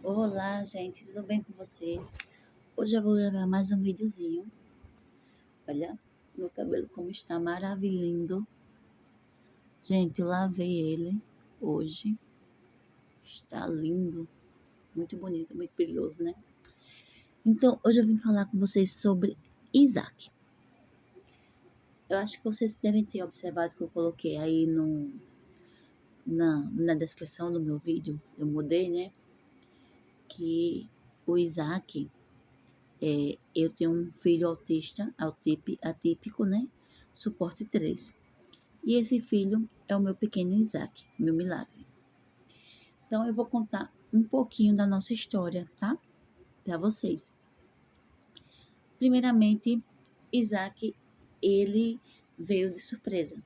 Olá, gente, tudo bem com vocês? Hoje eu vou gravar mais um videozinho. Olha, meu cabelo como está maravilhoso. Gente, eu lavei ele hoje. Está lindo, muito bonito, muito brilhoso, né? Então, hoje eu vim falar com vocês sobre Isaac. Eu acho que vocês devem ter observado que eu coloquei aí na descrição do meu vídeo. Eu mudei, né? Que o Isaac... eu tenho um filho autista, atípico, né? Suporte 3. E esse filho é o meu pequeno Isaac, meu milagre. Então eu vou contar um pouquinho da nossa história, tá? Para vocês. Primeiramente, Isaac, ele veio de surpresa.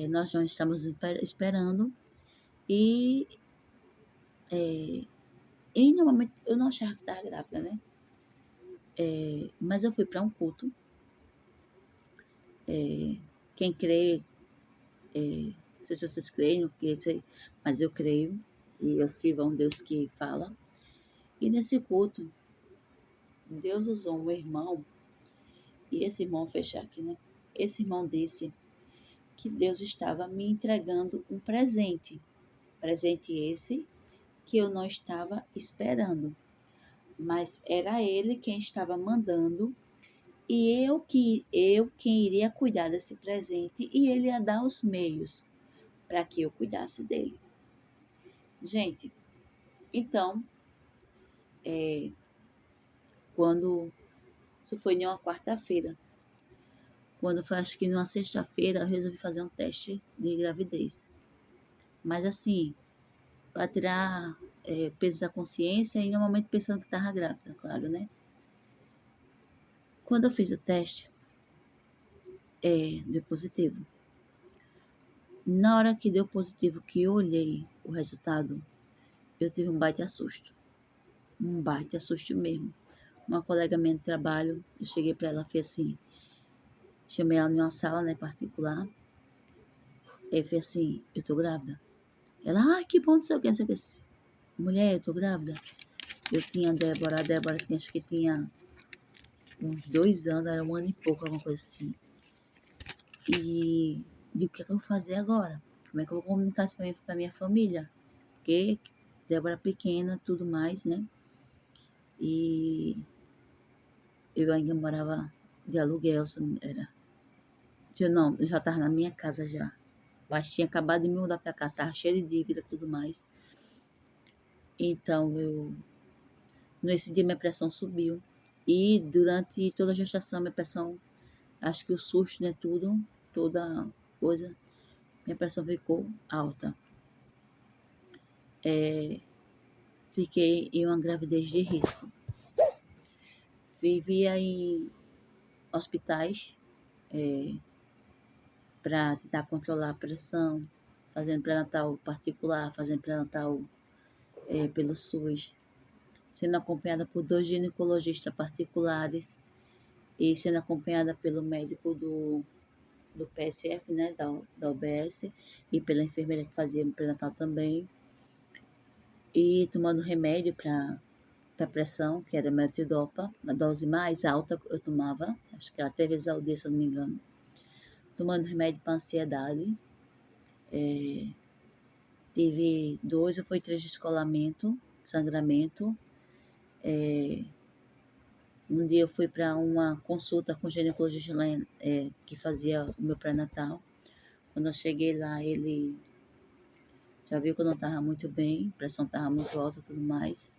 Nós não estávamos esperando e, normalmente eu não achava que estava grávida, né? Mas eu fui para um culto. Quem crê, não sei se vocês creem, não sei, mas eu creio e eu sirvo a um Deus que fala. E nesse culto, Deus usou um irmão, e esse irmão, vou fechar aqui, né? Esse irmão disse que Deus estava me entregando um presente. Presente esse que eu não estava esperando, mas era ele quem estava mandando e eu quem iria cuidar desse presente e ele ia dar os meios para que eu cuidasse dele. Gente, então, quando isso foi em uma quarta-feira, quando foi acho que numa sexta-feira, eu resolvi fazer um teste de gravidez. Mas assim, para tirar peso da consciência e normalmente pensando que estava grávida, claro, né? Quando eu fiz o teste, deu positivo. Na hora que deu positivo, que eu olhei o resultado, eu tive um baita susto. Um baita susto mesmo. Uma colega minha de trabalho, eu cheguei para ela e falei assim, chamei ela em uma sala, né, particular. Eu falei assim, eu tô grávida. Ela, ai, que bom, não sei o que, não sei o que. Mulher, eu tô grávida. Eu tinha a Débora tinha, acho que tinha uns 2 anos, era 1 ano e pouco, alguma coisa assim. E de o que é que eu vou fazer agora? Como é que eu vou comunicar isso pra minha família? Porque Débora pequena, tudo mais, né? E eu ainda morava de aluguel, era. Eu já tava na minha casa já. Mas tinha acabado de me mudar pra casa, tava cheia de dívida e tudo mais. Então, nesse dia minha pressão subiu. E durante toda a gestação, minha pressão, acho que o susto, né, toda coisa, minha pressão ficou alta. Fiquei em uma gravidez de risco. Vivia em hospitais para tentar controlar a pressão, fazendo pré-natal particular, fazendo pré-natal pelo SUS, sendo acompanhada por 2 ginecologistas particulares e sendo acompanhada pelo médico do PSF, né, da UBS, e pela enfermeira que fazia pré-natal também, e tomando remédio para pressão, que era metildopa, a dose mais alta eu tomava, acho que era 3 vezes ao dia, se eu não me engano, tomando remédio para ansiedade, tive 2 ou foi 3 descolamento, sangramento. Um dia eu fui para uma consulta com o ginecologista lá, que fazia o meu pré-natal. Quando eu cheguei lá, ele já viu que eu não estava muito bem, a pressão estava muito alta e tudo mais.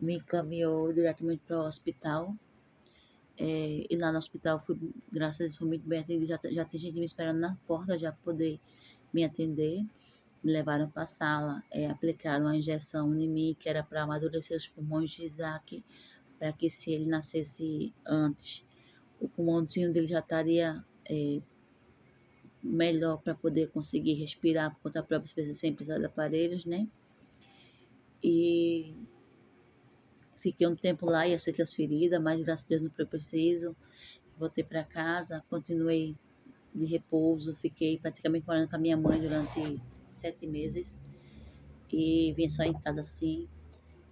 Me encaminhou diretamente para o hospital. E lá no hospital, graças a Deus, fui muito bem atendida. Já tem gente me esperando na porta já para poder me atender. Me levaram para a sala, aplicaram uma injeção em mim, que era para amadurecer os pulmões de Isaac, para que se ele nascesse antes, o pulmãozinho dele já estaria melhor para poder conseguir respirar por conta própria, sem precisar de aparelhos, né? E fiquei um tempo lá, ia ser transferida, mas graças a Deus não foi preciso. Voltei para casa, continuei de repouso, fiquei praticamente morando com a minha mãe durante 7 meses. e vinha só em casa assim,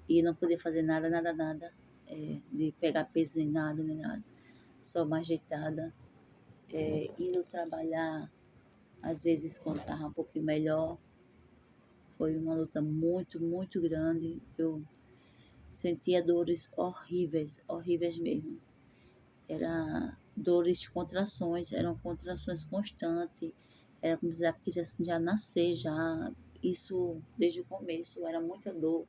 e não podia fazer nada, nada, nada, de pegar peso nem nada, só mais ajeitada, indo trabalhar, às vezes quando estava um pouquinho melhor. Foi uma luta muito, muito grande. Eu sentia dores horríveis, horríveis mesmo. Era dores de contrações, eram contrações constantes. Era como se ela quisesse já nascer, já. Isso desde o começo, era muita dor.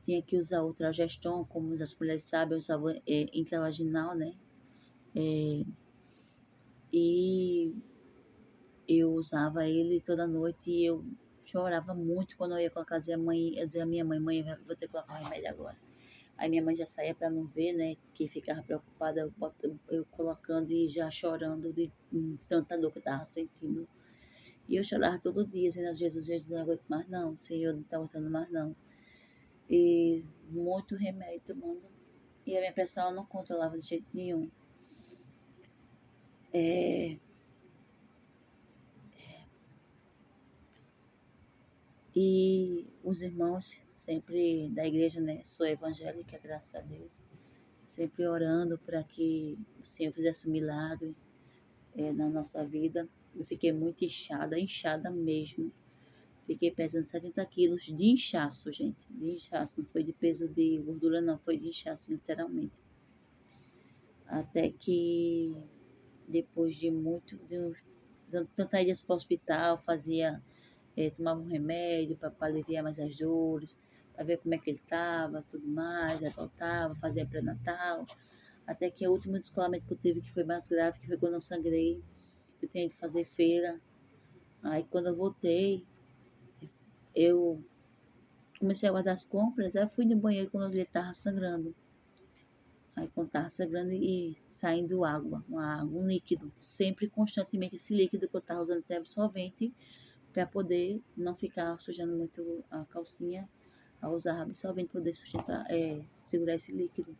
Tinha que usar o Trageston, como as mulheres sabem, eu usava intravaginal, né? E eu usava ele toda noite e eu chorava muito quando eu ia colocar. Eu dizia à minha mãe, mãe, eu vou ter que colocar o remédio agora. Aí minha mãe já saía para não ver, né? Que ficava preocupada, eu colocando e já chorando de tanta dor que eu tava sentindo. E eu chorava todo dia, dizendo a Jesus, Jesus, não aguento mais não, Senhor, não tá aguentando mais não. E muito remédio tomando. E a minha pressão eu não controlava de jeito nenhum. É, e os irmãos sempre da igreja, né? Sou evangélica, graças a Deus. Sempre orando para que o Senhor fizesse um milagre na nossa vida. Eu fiquei muito inchada, inchada mesmo. Fiquei pesando 70 quilos de inchaço, gente. De inchaço, não foi de peso de gordura, não. Foi de inchaço, literalmente. Até que depois de muito, tantas idas para o hospital, tomava um remédio para aliviar mais as dores, para ver como é que ele estava, tudo mais, aí voltava, fazia pré-natal, até que o último descolamento que eu tive, que foi mais grave, que foi quando eu sangrei, eu tinha de fazer feira. Aí quando eu voltei, eu comecei a guardar as compras, aí eu fui no banheiro quando ele estava sangrando. Aí quando estava sangrando e saindo água, um líquido, sempre constantemente esse líquido que eu estava usando até absorvente, para poder não ficar sujando muito a calcinha, a usar absorvente para poder sustentar, segurar esse líquido.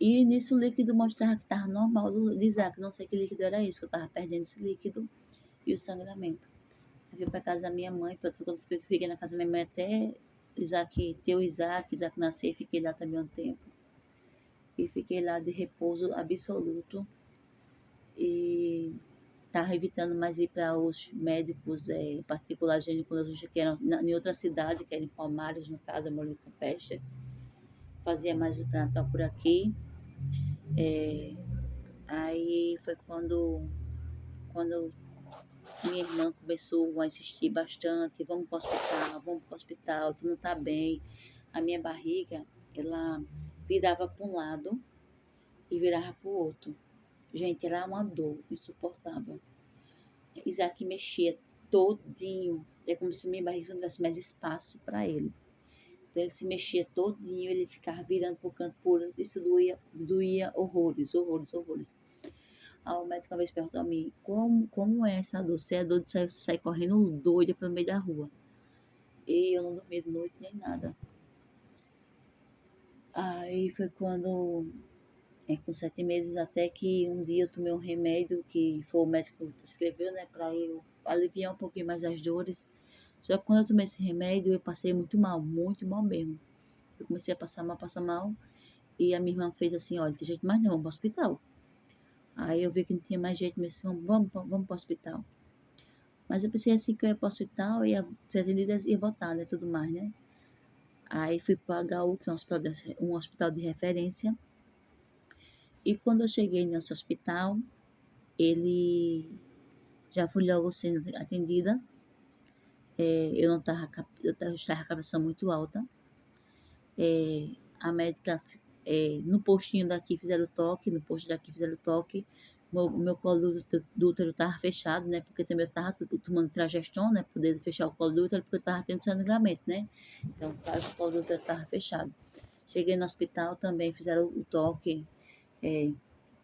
E nisso o líquido mostrava que estava normal do Isaac, não sei que líquido era isso, que eu estava perdendo esse líquido e o sangramento. Eu fui para casa da minha mãe, quando eu fiquei na casa da minha mãe até Isaac nascer, e fiquei lá também um tempo. E fiquei lá de repouso absoluto e estava evitando mais ir para os médicos particulares ginecologistas que eram em outra cidade, que era em Palmares, no caso, eu moro em Campestre. Fazia mais o pré-natal por aqui. Aí foi quando minha irmã começou a insistir bastante, vamos para o hospital, tu não tá bem. A minha barriga, ela virava para um lado e virava para o outro. Gente, era uma dor insuportável. Isaac mexia todinho. É como se minha barriga não tivesse mais espaço para ele. Então ele se mexia todinho, ele ficava virando por canto por outro. Isso doía horrores, horrores, horrores. Aí o médico uma vez perguntou a mim, como é essa dor? Se é dor de sair correndo doida pelo meio da rua. E eu não dormia de noite nem nada. Aí foi quando, com 7 meses, até que um dia eu tomei um remédio que foi o médico que prescreveu, né, para eu aliviar um pouquinho mais as dores. Só que quando eu tomei esse remédio, eu passei muito mal mesmo. Eu comecei a passar mal, e a minha irmã fez assim, olha, tem jeito mais não, vamos para o hospital. Aí eu vi que não tinha mais jeito, mas vamos para o hospital. Mas eu pensei assim que eu ia para o hospital, ia ser atendida e ia voltar, né, tudo mais, né. Aí fui para o HU, que é um hospital de referência, e quando eu cheguei nesse hospital, ele já fui logo sendo atendida. Eu não estava, eu estava com a pressão muito alta. A médica, no postinho daqui fizeram o toque, no posto daqui fizeram o toque. Meu colo do útero estava fechado, né? Porque também eu estava tomando Trageston, né? Poder fechar o colo do útero, porque eu estava tendo sangramento, né? Então, claro que o colo do útero estava fechado. Cheguei no hospital também, fizeram o toque.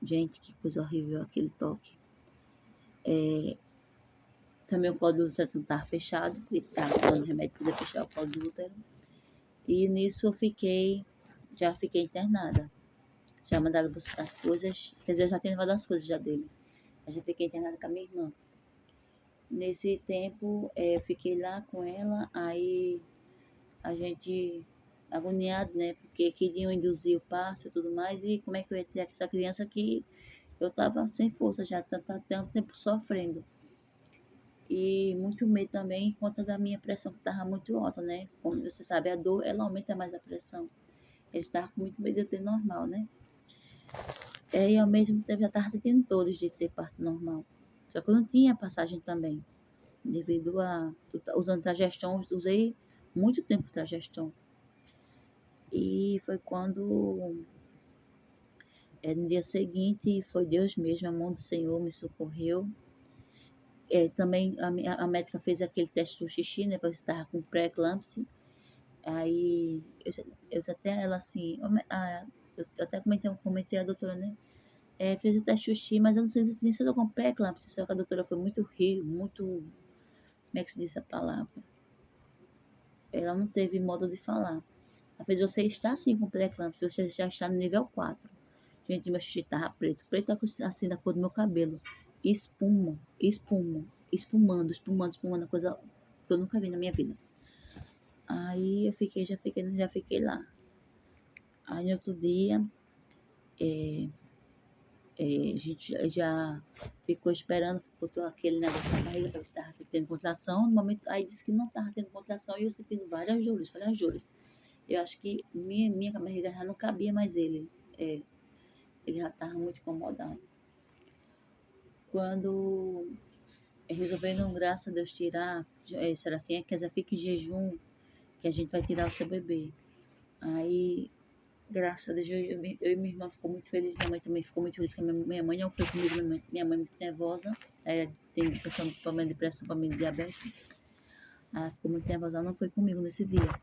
Gente, que coisa horrível aquele toque. Também o colo do útero estava fechado, porque estava tomando remédio para poder fechar o colo do útero. E nisso já fiquei internada. Já mandaram buscar as coisas, quer dizer, eu já tinha levado as coisas já dele. Eu já fiquei internada com a minha irmã. Nesse tempo, eu fiquei lá com ela, aí a gente agoniado, né? Porque queriam induzir o parto e tudo mais, e como é que eu ia ter essa criança que eu tava sem força já, tanto tempo sofrendo. E muito medo também, por conta da minha pressão que tava muito alta, né? Como você sabe, a dor, ela aumenta mais a pressão. Eu estava com muito medo de eu ter normal, né? E ao mesmo tempo já tava sentindo dores de ter parto normal. Só que eu não tinha passagem também, devido a usando Trageston, usei muito tempo Trageston. E foi quando, no dia seguinte, foi Deus mesmo, a mão do Senhor me socorreu. Também a médica fez aquele teste do xixi, né, para ver se estava com pré-eclâmpsia. Aí eu até ela assim, eu até comentei a doutora, né? Fez o teste do xixi, mas eu não sei se eu tô com pré-eclâmpsia, só que a doutora foi muito rio, muito. Como é que se diz a palavra? Ela não teve modo de falar. Ela fez você está assim com pré-eclâmpsia, você já está no nível 4. Gente, meu xixi tava preto. Preto assim da cor do meu cabelo. Espuma, espuma, espumando, coisa que eu nunca vi na minha vida. Aí eu já fiquei lá. Aí no outro dia, a gente já ficou esperando, botou aquele negócio na barriga para ver se estava tendo contração. No momento, aí disse que não estava tendo contração e eu sentindo várias dores, várias dores. Eu acho que minha barriga já não cabia mais ele. Ele já estava muito incomodado. Quando resolveram, graças a Deus, tirar, será assim, quer dizer, fica em jejum, que a gente vai tirar o seu bebê. Aí, graças a Deus, eu e minha irmã ficou muito feliz, minha mãe também ficou muito feliz, que a minha mãe não foi comigo, minha mãe é muito nervosa, tem problema de pressão, problema de diabetes, ela ficou muito nervosa, ela não foi comigo nesse dia.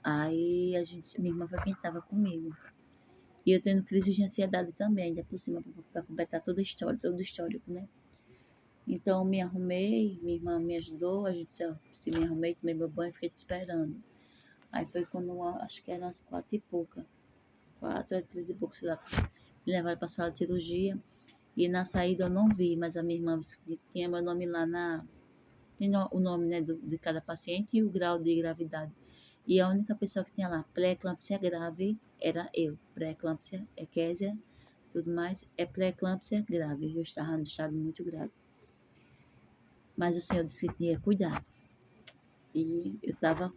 Aí, minha irmã foi quem estava comigo. E eu tendo crise de ansiedade também, ainda por cima, para completar todo o histórico, né? Então, me arrumei, minha irmã me ajudou, a gente se me arrumei, tomei meu banho e fiquei te esperando. Aí foi quando, acho que eram as 4 e pouca, 3 e pouco, sei lá, me levaram para a sala de cirurgia. E na saída eu não vi, mas a minha irmã tinha meu nome lá tem o nome, né, de cada paciente e o grau de gravidade. E a única pessoa que tinha lá pré-eclâmpsia grave era eu. Pré-eclâmpsia, equésia, tudo mais, é pré-eclâmpsia grave. Eu estava no estado muito grave. Mas o Senhor disse que tinha cuidado. E eu estava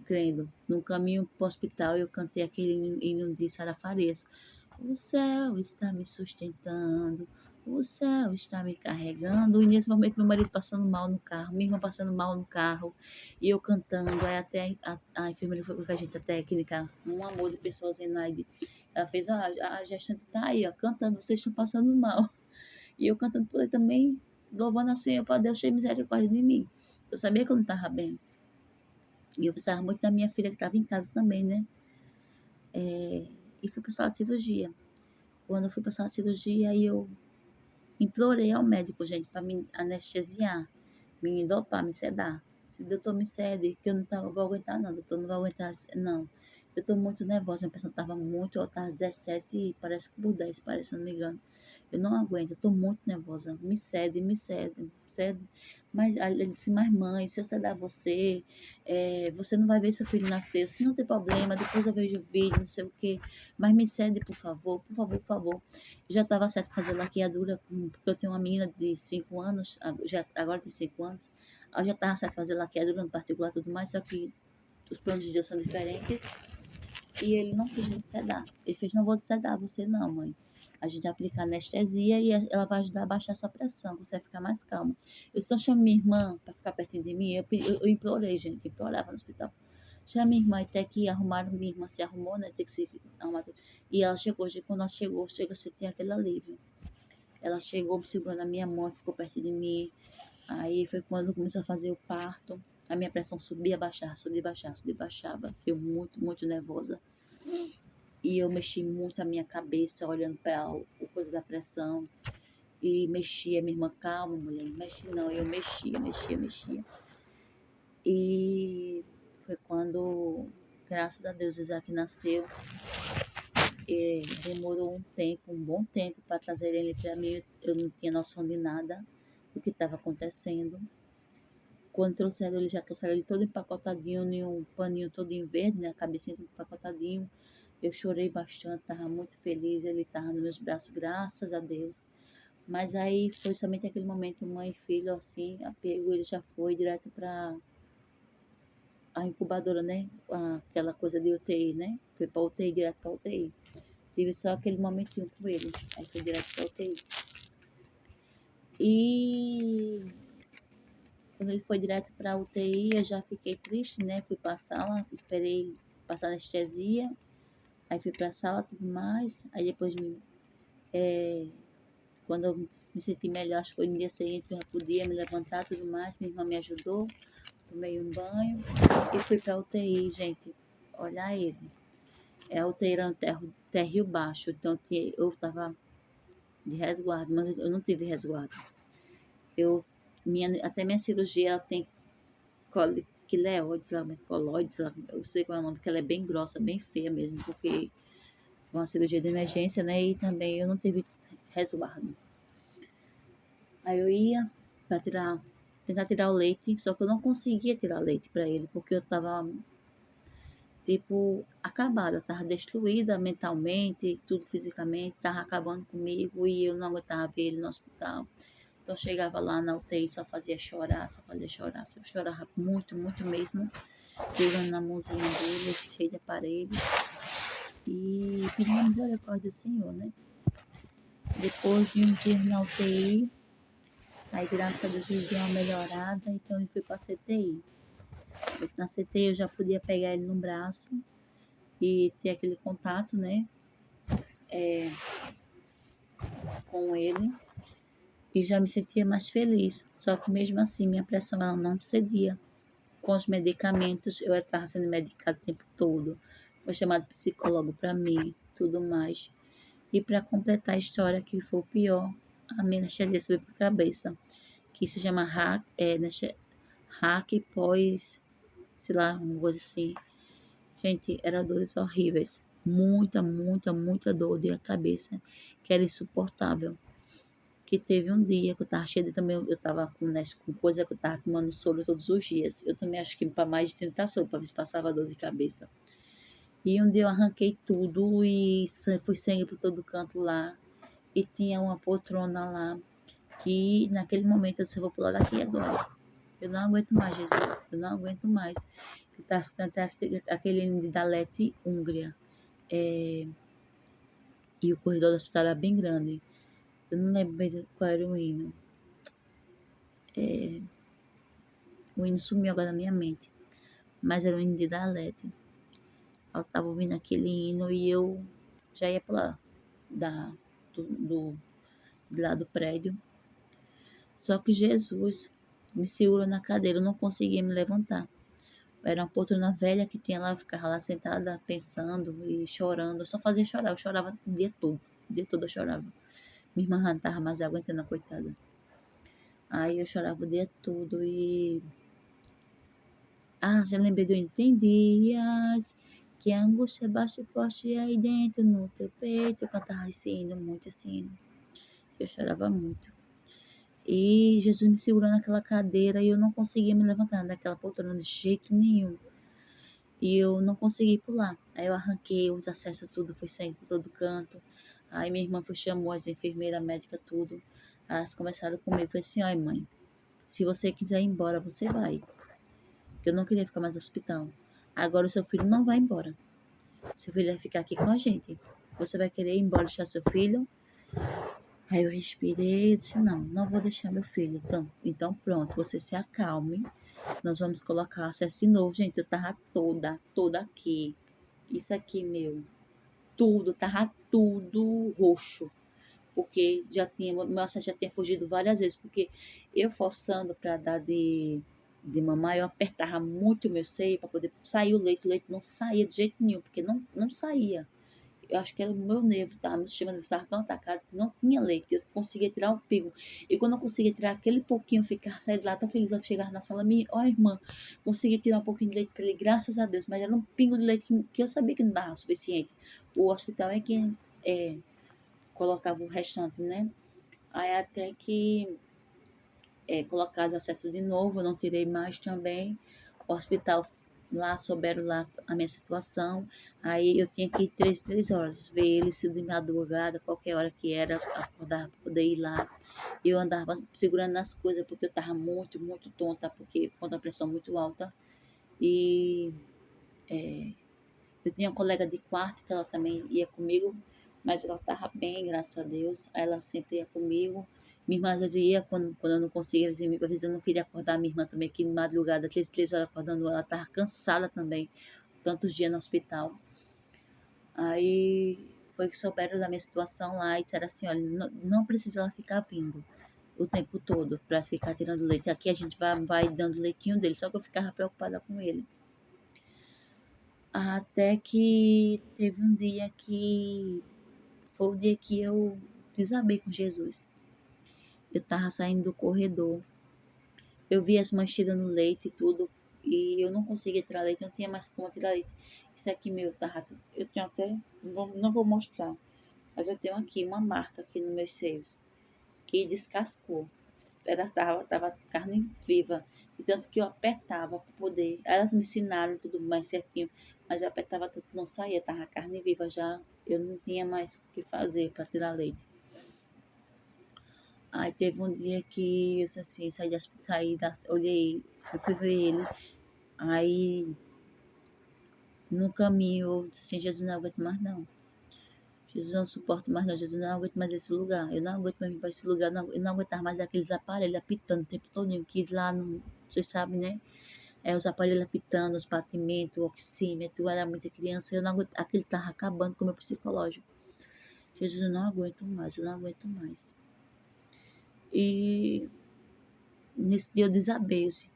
crendo. No caminho para o hospital, eu cantei aquele hino de Sara Farias. O céu está me sustentando, o céu está me carregando. E nesse momento, meu marido passando mal no carro, minha irmã passando mal no carro, e eu cantando. Aí até a enfermeira foi com a gente, a técnica, um amor de pessoa, Zenaide. Ela fez, a gestante está aí, ó, cantando, vocês estão passando mal. E eu cantando tudo também, louvando ao Senhor, para Deus ter misericórdia de mim. Eu sabia que eu não estava bem. E eu precisava muito da minha filha, que estava em casa também, né? E fui para a sala de cirurgia. Quando eu fui para a sala de cirurgia, aí eu implorei ao médico, gente, para me anestesiar, me dopar, me sedar. Se o doutor me cede, que eu não vou aguentar, não, doutor, não vou aguentar, não. Eu estou muito nervosa, minha pressão estava muito, eu estava 17, parece que por 10, parece, se não me engano. Eu não aguento, eu tô muito nervosa. Me cede, me cede, cede. Mas ele disse, mas mãe, se eu ceder você, você não vai ver seu filho nascer. Se não tem problema, depois eu vejo o vídeo, não sei o quê. Mas me cede, por favor, por favor, por favor. Já estava certo fazer laqueadura, porque eu tenho uma menina de 5 anos, agora tem 5 anos. Eu já estava certo fazer laqueadura no particular e tudo mais, só que os planos de Deus são diferentes. E ele não quis me sedar. Ele fez, não vou te sedar, você não, mãe. A gente aplica anestesia e ela vai ajudar a baixar a sua pressão, você vai ficar mais calma. Eu só chamo minha irmã para ficar pertinho de mim. Eu implorei, gente, implorava no hospital. Chama minha irmã, até que arrumaram, minha irmã se arrumou, né? Tem que se arrumar. E ela chegou, quando ela chegou, você tem aquele alívio. Ela chegou, me segurou na minha mão, ficou perto de mim. Aí foi quando começou a fazer o parto. A minha pressão subia, baixava, subia, baixava, subia, baixava. Eu muito, muito nervosa. E eu mexi muito a minha cabeça, olhando para o coisa da pressão. E mexia, minha irmã, calma, mulher, não mexe não. Eu mexia. E foi quando, graças a Deus, Isaac nasceu. E demorou um bom tempo para trazer ele para mim. Eu não tinha noção de nada. do que estava acontecendo. Quando trouxeram ele, já trouxeram ele todo empacotadinho em um paninho todo em verde, né? A cabecinha toda empacotadinho. Eu chorei bastante, estava muito feliz, ele estava nos meus braços, graças a Deus. Mas aí foi somente aquele momento, mãe e filho, assim, apego, ele já foi direto para a incubadora, né? Aquela coisa de UTI, né? Foi para UTI, direto para UTI. Tive só aquele momentinho com ele, aí foi direto para UTI. E quando ele foi direto para UTI, eu já fiquei triste, né? Fui para a sala, esperei passar anestesia, aí fui para a sala, tudo mais. Aí depois, quando eu me senti melhor, acho que foi no dia seguinte que eu já podia me levantar, tudo mais. Minha irmã me ajudou, tomei um banho e fui para UTI, gente. Olha ele. A UTI era um térreo baixo, então eu estava de resguardo, mas eu não tive resguardo. Até minha cirurgia ela tem coliquileoides, coloides, eu sei qual é o nome, porque ela é bem grossa, bem feia mesmo, porque foi uma cirurgia de emergência, né? E também eu não tive resguardo. Aí eu ia para tentar tirar o leite, só que eu não conseguia tirar leite para ele, porque eu tava tipo acabada, tava destruída mentalmente, tudo fisicamente, tava acabando comigo e eu não aguentava ver ele no hospital. Então, eu chegava lá na UTI, só fazia chorar, só fazia chorar. Eu chorava muito, muito mesmo, segurando na mãozinha dele, cheio de aparelhos. E pedindo a misericórdia do Senhor, né? Depois de um dia na UTI, aí graças a Deus ele deu uma melhorada, então ele foi para a CTI. Na CTI eu já podia pegar ele no braço e ter aquele contato, né? Com ele. E já me sentia mais feliz. Só que mesmo assim minha pressão ela não cedia. Com os medicamentos, eu estava sendo medicada o tempo todo. Foi chamado psicólogo para mim, tudo mais. E para completar a história, que foi o pior, a minha anestesia subiu para a cabeça, que se chama hack pós, sei lá, uma coisa assim. Gente, eram dores horríveis. Muita, muita, muita dor de cabeça, que era insuportável. Que teve um dia que eu tava cheia de também, eu tava com coisa que eu tava tomando soro todos os dias. Eu também acho que para mais de 30 soro, para ver se passava dor de cabeça. E um dia eu arranquei tudo e fui sangue por todo canto lá. E tinha uma poltrona lá, que naquele momento eu disse, eu vou pular daqui agora. Eu não aguento mais, Jesus, eu não aguento mais. Eu tava escutando até aquele hino de Dalete Hungria. E o corredor do hospital era bem grande. Eu não lembro bem qual era o hino. O hino sumiu agora da minha mente. Mas era o hino de Dalete. Eu tava ouvindo aquele hino e eu já ia pular da, de lá do prédio. Só que Jesus me segurou na cadeira, eu não conseguia me levantar. Era uma poltrona velha que tinha lá, eu ficava lá sentada pensando e chorando. Eu só fazia chorar, eu chorava o dia todo. O dia todo eu chorava. Minha irmã não estava mais aguentando a coitada. Aí eu chorava o dia todo e já lembrei do entendias que a angústia baixa e forte aí dentro no teu peito. Eu cantava esse hino, muito esse hino. Eu chorava muito. E Jesus me segurou naquela cadeira e eu não conseguia me levantar daquela poltrona de jeito nenhum. E eu não consegui pular. Aí eu arranquei os acessos tudo, foi sangue por todo canto. Aí minha irmã chamou as enfermeiras, a médica, tudo. Elas conversaram comigo e falaram assim, ai mãe, se você quiser ir embora, você vai. Porque eu não queria ficar mais no hospital. Agora o seu filho não vai embora. Seu filho vai ficar aqui com a gente. Você vai querer ir embora deixar seu filho? Aí eu respirei e disse, não vou deixar meu filho. Então pronto, você se acalme. Nós vamos colocar acesso de novo. Gente, eu tava toda aqui. Isso aqui, tava tudo roxo. Porque meu acesso já tinha fugido várias vezes. Porque eu forçando para dar de mamar, eu apertava muito o meu seio para poder sair o leite não saía de jeito nenhum, porque não saía. Eu acho que era o meu nervo, tá? Meu sistema nervoso estava tão atacado que não tinha leite, eu conseguia tirar um pingo. E quando eu conseguia tirar aquele pouquinho, eu ficava, sair de lá tão feliz, eu chegar na sala, ó irmã, consegui tirar um pouquinho de leite para ele, graças a Deus, mas era um pingo de leite que eu sabia que não dava o suficiente. O hospital é quem colocava o restante, né? Aí até que colocado acesso de novo, eu não tirei mais também. O hospital lá souberam lá a minha situação, aí eu tinha que ir 3 horas, ver ele se de madrugada, qualquer hora que era, acordar para poder ir lá. Eu andava segurando as coisas porque eu estava muito, muito tonta, porque com a pressão muito alta. E eu tinha uma colega de quarto que ela também ia comigo, mas ela estava bem, graças a Deus. Aí ela sempre ia comigo. Minha irmã às vezes ia quando eu não conseguia, às vezes eu não queria acordar minha irmã também, que de madrugada, 3 horas acordando, ela estava cansada também, tantos dias no hospital. Aí foi que souberam da minha situação lá e disseram assim, olha, não precisa ela ficar vindo o tempo todo para ficar tirando leite. Aqui a gente vai dando leitinho dele, só que eu ficava preocupada com ele. Até que teve um dia que foi o dia que eu desabei com Jesus. Eu tava saindo do corredor, eu vi as mães tirando leite e tudo, e eu não conseguia tirar leite, não tinha mais como tirar leite. Isso aqui meu tava, eu tinha até, não vou mostrar, mas eu tenho aqui uma marca aqui nos meus seios, que descascou. Tava carne viva, de tanto que eu apertava para poder. Elas me ensinaram tudo mais certinho, mas eu apertava tanto que não saía, tava carne viva já, eu não tinha mais o que fazer para tirar leite. Aí teve um dia que eu assim, olhei, fui ver ele, aí no caminho eu disse assim, Jesus, não aguento mais não. Jesus, eu não suporto mais não, Jesus, eu não aguento mais esse lugar. Eu não aguento mais vir para esse lugar, eu não aguentava mais aqueles aparelhos apitando o tempo todo, que lá, não, vocês sabem, né? Os aparelhos apitando, os batimentos, o oxímetro, eu era muita criança, eu não aguento, aquele estava acabando com o meu psicológico. Jesus, eu não aguento mais, eu não aguento mais. E nesse dia eu desabei, assim.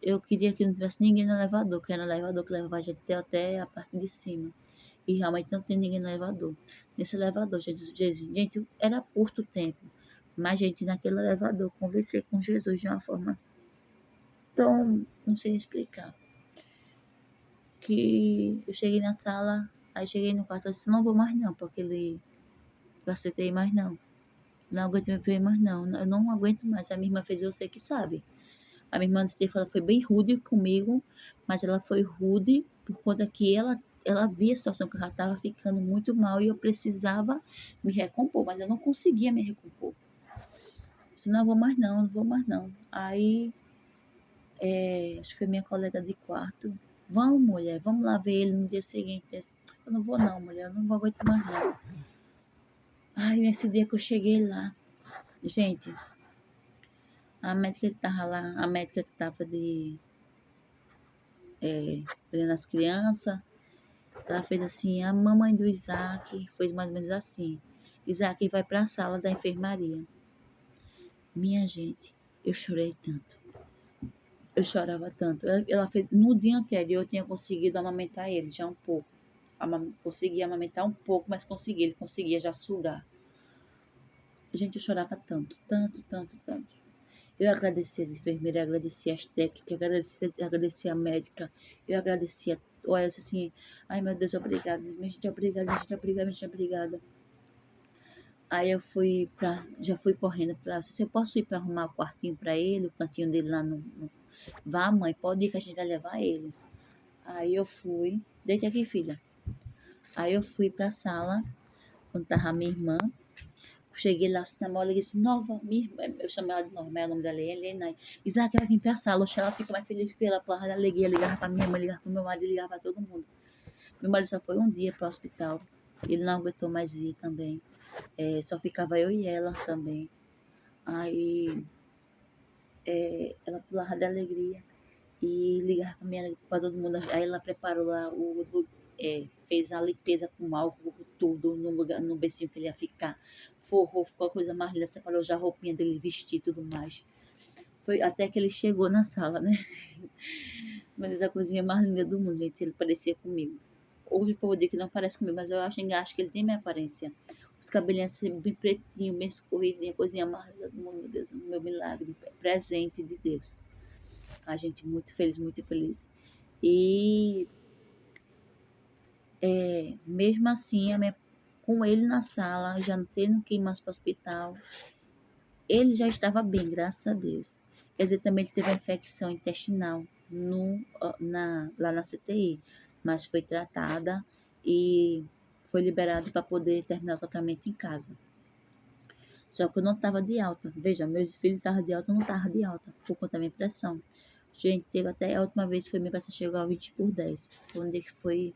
Eu queria que não tivesse ninguém no elevador, que era o elevador que levava a gente até a parte de cima. E realmente não tem ninguém no elevador. Nesse elevador, gente, era curto tempo. Mas, gente, naquele elevador, conversei com Jesus de uma forma tão, não sei explicar. Que eu cheguei na sala, aí cheguei no quarto, eu disse, não vou mais não, porque ele, eu aceitei mais não. Não aguento me ver mais não, eu não aguento mais. A minha irmã fez, eu sei que sabe. A minha irmã disse que ela foi bem rude comigo, mas ela foi rude por conta que ela via a situação que eu já estava ficando muito mal e eu precisava me recompor, mas eu não conseguia me recompor. Eu disse, não vou mais não, não vou mais não. Aí, acho que foi minha colega de quarto. Vamos, mulher, vamos lá ver ele no dia seguinte. Eu disse, eu não vou não, mulher, eu não vou aguentar mais não. Aí, nesse dia que eu cheguei lá, gente, a médica que tava lá, a médica que tava olhando as crianças, ela fez assim, a mamãe do Isaac, fez mais ou menos assim. Isaac vai para a sala da enfermaria. Minha gente, eu chorei tanto. Eu chorava tanto. Ela fez, no dia anterior eu tinha conseguido amamentar ele já um pouco. Consegui amamentar um pouco, mas consegui, ele conseguia já sugar. Gente, eu chorava tanto, tanto, tanto, tanto. Eu agradeci as enfermeiras, agradeci as técnicas, agradeci a médica, eu agradecia. Olha, assim, ai meu Deus, obrigada, minha gente, obrigada, minha gente, obrigada, minha gente, obrigada. Aí eu já fui correndo pra, se eu posso ir para arrumar o quartinho para ele, o cantinho dele lá no. Vá, mãe, pode ir que a gente vai levar ele. Aí eu fui, deita aqui, filha. Aí eu fui pra sala, quando tava a minha irmã. Cheguei lá, na mola, e disse, Nova, minha irmã, eu chamei ela de Nova, mas o nome dela é Helena. Isaac vai vir pra sala, oxe, ela fica mais feliz que ela, porra, alegria, ligava pra minha mãe, ligava pro meu marido, ligava pra todo mundo. Meu marido só foi um dia pro hospital, ele não aguentou mais ir também. Só ficava eu e ela também. Aí ela pulava de alegria e ligava pra todo mundo. Aí ela preparou lá fez a limpeza com álcool, tudo no lugar, no becinho que ele ia ficar. Forrou, ficou a coisa mais linda, separou já a roupinha dele, vestir e tudo mais. Foi até que ele chegou na sala, né? Mas a coisinha mais linda do mundo, gente, ele parecia comigo. Hoje o povo diz que não parece comigo, mas eu acho que ele tem minha aparência. Os cabelinhos assim, bem pretinho, bem escorridinho, a coisinha mais linda do mundo, meu Deus, o meu milagre, presente de Deus. A gente muito feliz, muito feliz. E mesmo assim, com ele na sala, já não tendo que ir mais para o hospital, ele já estava bem, graças a Deus. Quer dizer, também ele teve uma infecção intestinal lá na CTI, mas foi tratada e foi liberado para poder terminar o tratamento em casa. Só que eu não estava de alta. Veja, meus filhos estavam de alta, eu não estava de alta, por conta da minha pressão. Gente, teve até a última vez foi minha pressão chegou a 20/10. Foi um dia que foi.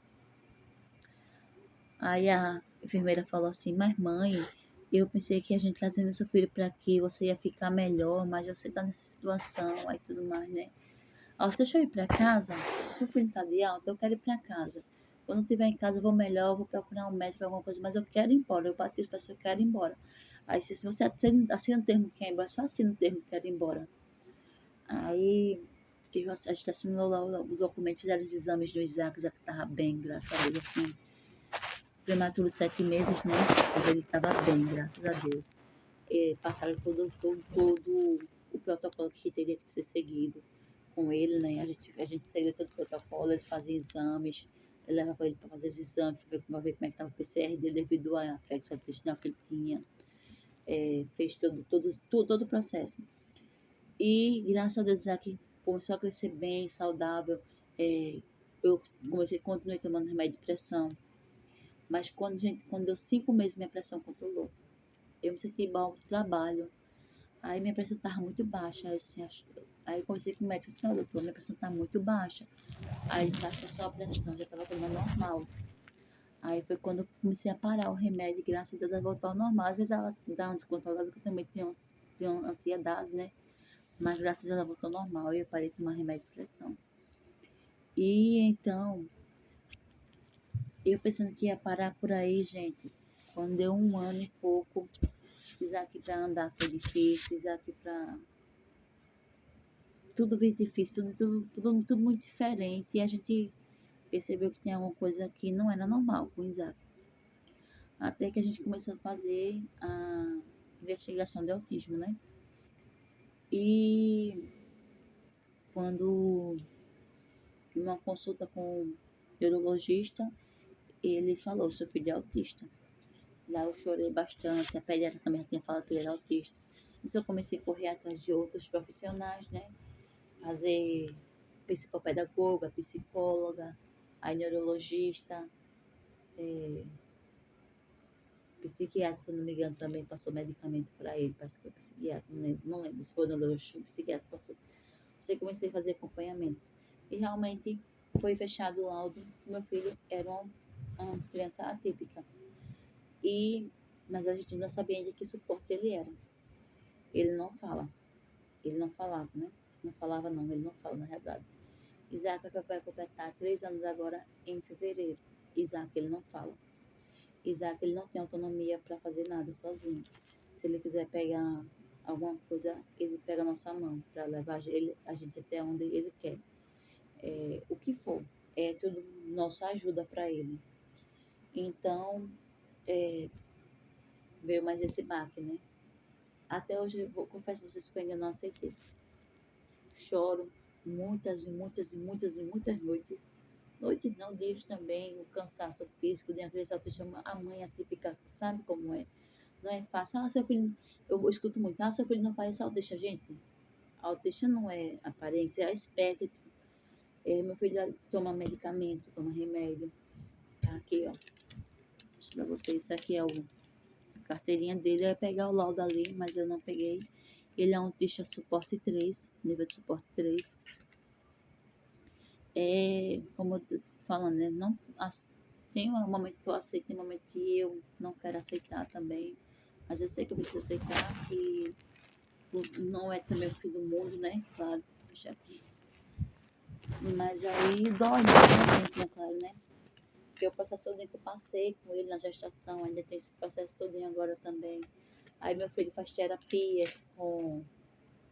Aí a enfermeira falou assim, mas mãe, eu pensei que a gente trazendo seu filho para aqui, você ia ficar melhor, mas você tá nessa situação, aí tudo mais, né? Ó, deixa eu ir para casa, se meu filho tá de alta, eu quero ir para casa. Quando eu estiver em casa, eu vou melhor, eu vou procurar um médico, alguma coisa, mas eu quero ir embora. Eu bati para você, eu quero ir embora. Aí, se você assina o termo que quer ir embora, só assina o termo que quer ir embora. Aí, a gente assinou lá o documento, fizeram os exames do Isaac, Isaac tava bem, graças a Deus, assim. Prematuro de 7 meses, né? Mas ele tava bem, graças a Deus. E passaram todo o protocolo que teria que ser seguido com ele, né? A gente seguiu todo o protocolo, ele fazia exames, eu levava ele para fazer os exames, para ver como é que estava o PCR dele devido à infecção intestinal que ele tinha. Fez todo o processo. E graças a Deus, Isaac começou a crescer bem, saudável. Eu continuei tomando remédio de pressão. Mas quando deu 5 meses, minha pressão controlou. Eu me senti mal do trabalho. Aí minha pressão estava muito baixa. Aí eu conversei com o médico, assim, doutor, minha pressão está muito baixa. Aí ele disse, acho que a sua pressão já estava tomando normal. Aí foi quando eu comecei a parar o remédio, e graças a Deus ela voltou ao normal. Às vezes ela dá uma descontrolada, porque eu também tenho ansiedade, né? Mas graças a Deus ela voltou ao normal e eu parei de tomar remédio de pressão. E então, eu pensando que ia parar por aí, gente. Quando deu 1 ano e pouco, Isaac para andar foi difícil, Isaac para tudo foi difícil, tudo muito diferente. E a gente percebeu que tem alguma coisa que não era normal com o Isaac. Até que a gente começou a fazer a investigação de autismo, né? E quando em uma consulta com o neurologista, ele falou, seu filho é autista. Lá eu chorei bastante, a pediatra também tinha falado que ele era autista. Então eu comecei a correr atrás de outros profissionais, né? Fazer psicopedagoga, psicóloga, aí neurologista, psiquiatra, se eu não me engano, também passou medicamento para ele, parece que foi psiquiatra, não lembro se foi neurologista ou psiquiatra, passou. Você comecei a fazer acompanhamentos. E realmente foi fechado o laudo que meu filho era uma criança atípica. Mas a gente não sabia ainda que suporte ele era. Ele não fala. Ele não falava, né? Não falava não, ele não fala na realidade. Isaac vai completar 3 anos agora em fevereiro. Isaac, ele não fala. Isaac, ele não tem autonomia para fazer nada sozinho. Se ele quiser pegar alguma coisa, ele pega a nossa mão para levar a gente até onde ele quer. O que for. É tudo nossa ajuda para ele. Então, veio mais esse baque, né? Até hoje, confesso a vocês que eu ainda não aceitei. Choro muitas e muitas e muitas e muitas noites. Noites não, dias também, o cansaço físico de uma criança autista, a mãe atípica, sabe como é? Não é fácil. Seu filho, eu escuto muito, seu filho não parece autista, gente. Autista não é aparência, é espectro. Meu filho toma medicamento, toma remédio. Tá aqui, ó. Deixa pra vocês, isso aqui é a carteirinha dele. Eu ia pegar o laudo ali, mas eu não peguei. Ele é um autista suporte 3, nível de suporte 3. Como eu tô falando, né? Não, tem um momento que eu aceito, tem um momento que eu não quero aceitar também. Mas eu sei que eu preciso aceitar que não é também o fim do mundo, né? Claro, deixa aqui. Mas aí dói, né? Claro, né? Porque o processo todo que eu passei com ele na gestação, ainda tem esse processo todo agora também. Aí meu filho faz terapias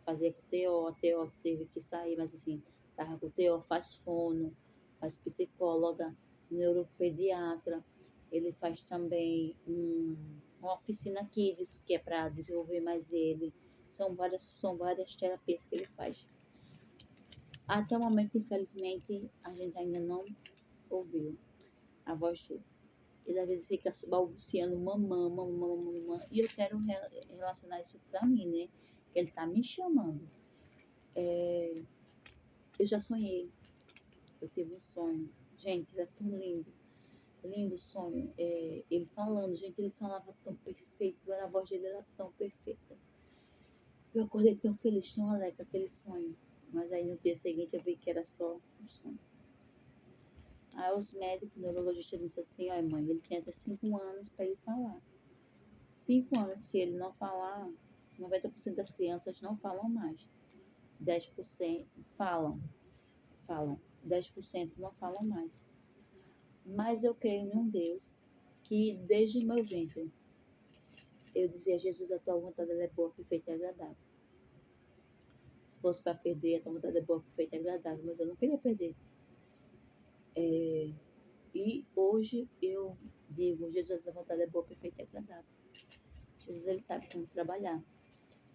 fazia com o TO teve que sair, mas assim, tava com o TO, faz fono, faz psicóloga, neuropediatra, ele faz também uma oficina Kids, que é para desenvolver mais ele. São várias terapias que ele faz. Até o momento, infelizmente, a gente ainda não ouviu a voz dele. Ele às vezes fica balbuciando mamã, mamã, mamã, e eu quero relacionar isso pra mim, né? Que ele tá me chamando. Eu já sonhei, eu tive um sonho. Gente, era tão lindo, lindo o sonho. Ele falando, gente, ele falava tão perfeito, a voz dele era tão perfeita. Eu acordei tão feliz, tão alegre com aquele sonho. Mas aí no dia seguinte eu vi que era só um sonho. Aí os médicos, o neurologista disse assim, olha mãe, ele tem até 5 anos para ele falar. 5 anos, se ele não falar, 90% das crianças não falam mais. 10% falam. 10% não falam mais. Mas eu creio em um Deus que desde o meu ventre eu dizia, Jesus, a tua vontade é boa, perfeita e agradável. Se fosse para perder, a tua vontade é boa, perfeita e agradável, mas eu não queria perder. E hoje eu digo, Jesus, a tua vontade é boa, perfeita e agradável. Jesus, ele sabe como trabalhar.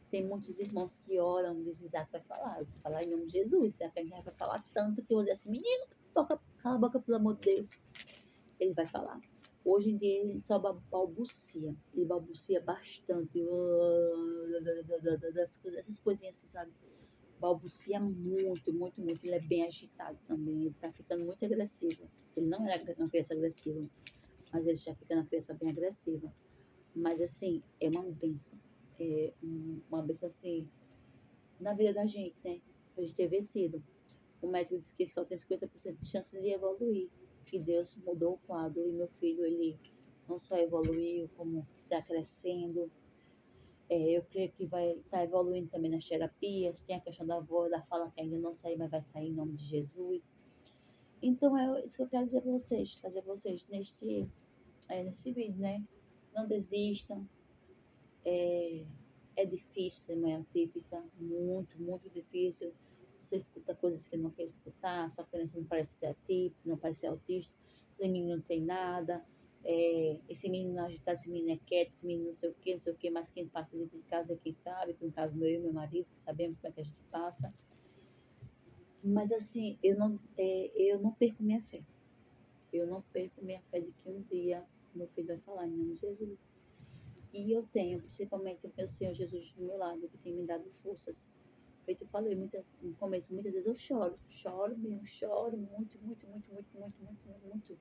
Tem muitos irmãos que oram, dizem, Isaac vai falar. Eu vou falar em nome de Jesus. Isaac vai falar tanto que eu vou dizer assim, menino, cala a boca, pelo amor de Deus. Ele vai falar. Hoje em dia ele só balbucia. Ele balbucia bastante. Essas coisinhas assim, sabe? Balbucia muito, muito, muito. Ele é bem agitado também. Ele tá ficando muito agressivo. Ele não era uma criança agressiva, mas ele já fica uma criança bem agressiva. Mas assim, é uma bênção. É uma bênção assim, na vida da gente, né? Pra gente ter vencido. O médico disse que ele só tem 50% de chance de evoluir. E Deus mudou o quadro. E meu filho, ele não só evoluiu, como está crescendo. Eu creio que vai estar evoluindo também nas terapias. Tem a questão da voz, da fala que ainda não saiu, mas vai sair em nome de Jesus. Então, é isso que eu quero dizer para vocês, trazer para vocês neste vídeo, né? Não desistam. É difícil ser mãe atípica, muito, muito difícil. Você escuta coisas que não quer escutar, sua criança não parece ser atípica, não parece ser autista, esse menino não tem nada, esse menino não é agitado, esse menino é quieto, esse menino não sei o que, mas quem passa dentro de casa é quem sabe, que no caso meu e meu marido, que sabemos como é que a gente passa. Mas assim, eu não perco minha fé. Eu não perco minha fé de que um dia meu filho vai falar em nome de Jesus. E eu tenho, principalmente o meu Senhor Jesus do meu lado, que tem me dado forças. Feito eu falei no começo, muitas vezes eu choro mesmo, choro muito, muito, muito, muito, muito, muito, muito, muito.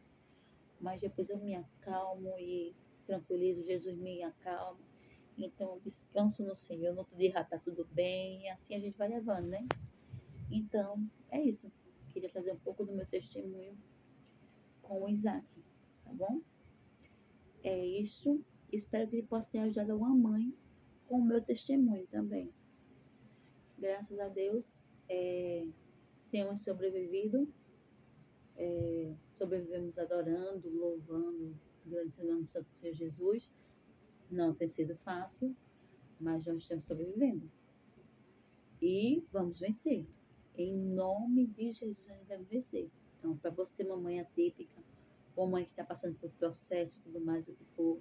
Mas depois eu me acalmo e tranquilizo, Jesus me acalma. Então eu descanso no Senhor, no outro dia já tá tudo bem, e assim a gente vai levando, né? Então, é isso. Queria trazer um pouco do meu testemunho com o Isaac, tá bom? É isso. Espero que ele possa ter ajudado alguma mãe com o meu testemunho também. Graças a Deus, temos sobrevivido, sobrevivemos adorando, louvando, agradecendo ao Santo Senhor Jesus. Não tem sido fácil, mas nós estamos sobrevivendo. E vamos vencer. Em nome de Jesus, a gente deve vencer. Então, para você, mamãe atípica, ou mãe que está passando por processo, tudo mais, o que for,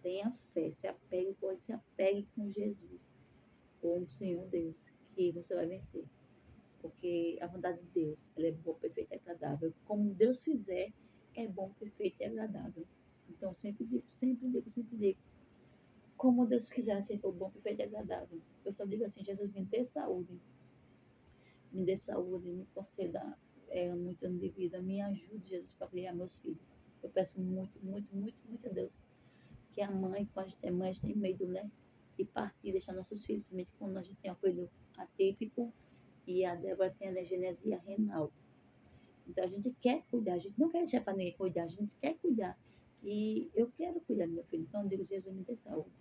tenha fé, se apegue com Jesus, com o Senhor Deus, que você vai vencer. Porque a vontade de Deus, ela é boa, perfeita e agradável. Como Deus fizer, é bom, perfeito e agradável. Então, sempre digo, sempre digo, sempre digo. Como Deus quiser, se for bom, perfeito e agradável. Eu só digo assim, Jesus, me dê saúde, me conceda muitos anos de vida, me ajude, Jesus, para criar meus filhos. Eu peço muito, muito, muito, muito a Deus. Que a mãe, quando a gente é mãe, a gente tem medo, né? De partir, deixar nossos filhos, principalmente quando a gente tem um filho atípico, e a Débora tem alergia renal. Então a gente quer cuidar, a gente não quer deixar para ninguém cuidar, a gente quer cuidar. E eu quero cuidar do meu filho, então eu digo, Jesus, me dê saúde.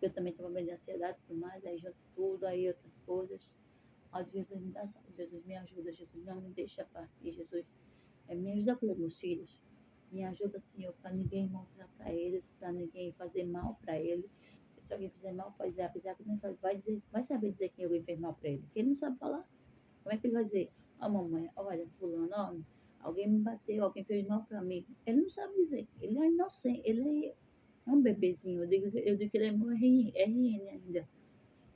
Eu também tenho problema de ansiedade e tudo mais, aí junto tudo, aí outras coisas. Aí Jesus me dá saúde, Jesus me ajuda, Jesus não me deixa partir, Jesus me ajuda a cuidar dos meus filhos. Me ajuda, Senhor, para ninguém maltratar eles, para ninguém fazer mal para ele. Se alguém fizer mal para Isaac, Isaac não faz, vai saber dizer quem alguém fez mal para ele, porque ele não sabe falar. Como é que ele vai dizer? Ó, mamãe, olha, fulano, ó, alguém me bateu, alguém fez mal pra mim. Ele não sabe dizer. Ele é inocente, ele é um bebezinho. Eu digo que ele é meu RN ainda.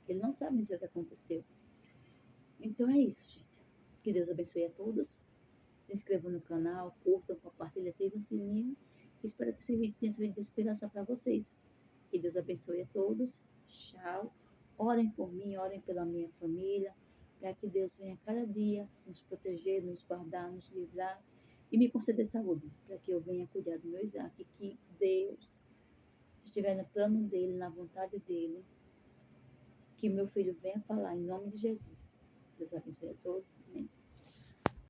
Ele não sabe dizer o que aconteceu. Então é isso, gente. Que Deus abençoe a todos. Se inscrevam no canal, curtam, compartilhem, ativem o sininho. Espero que esse vídeo tenha sido de inspiração para vocês. Que Deus abençoe a todos. Tchau. Orem por mim, orem pela minha família. para que Deus venha cada dia nos proteger, nos guardar, nos livrar e me conceder saúde, para que eu venha cuidar do meu Isaac, que Deus, se estiver no plano dele, na vontade dele, que meu filho venha falar em nome de Jesus. Deus abençoe a todos. Amém.